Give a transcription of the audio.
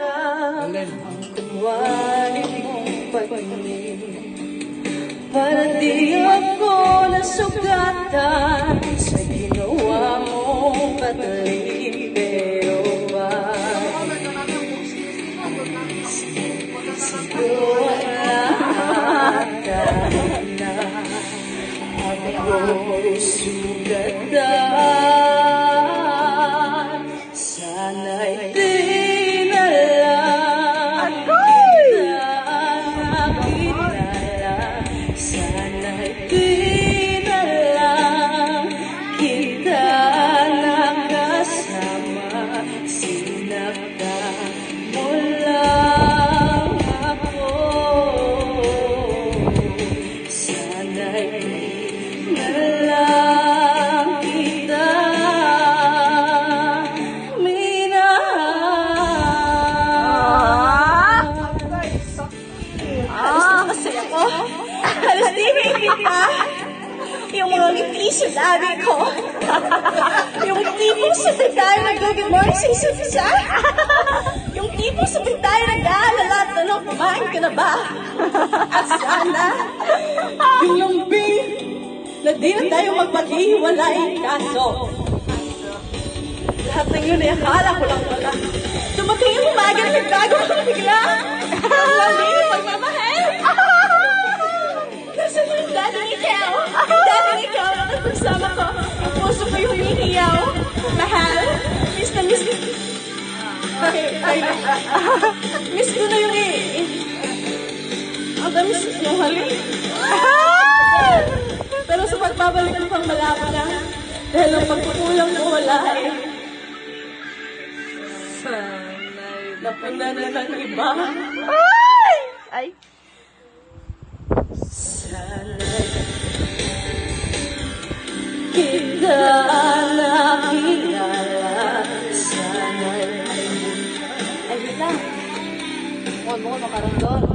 Ang kunwari mong pagtingin, para di ako nasugatan sa ginawa mong patalim. Pero ako'y sugatan, sana'y di na lang kita nakilala, sana'y di na lang kita nakasama, sinaktan mo lang ako, sana'y na lang kita minahal. Masaya ko. Halos di kita. Yung mga ngiti sa labi ko. Yung tipong sabay tayo nag-good morning sa isa't isa. Yung tipong sabay tayo nag-aalala at tanong, kumain ka na ba? At sana, yung lambing na di na tayo magpaghiwalay. Kaso, lahat ng yun ay akala ko lang pala. Dumating yung umaga na nagbago ko na bigla. Ang lambing ng pagmamahal. Nasaan yung dating ikaw? Dating ikaw na nagsama ko. Ang puso ko yung hinihiyaw. Mahal, miss na miss ko. Miss ko na yung ang damis yung halik. Pero sa pagbabalik ko pang malabo na, dahil ang pagkukulang ko wala eh. Sana'y napuna na ng iba. Ay! Sana'y kita nakilala, sana'y... Ay, wait lang. Huwag mo makarandon.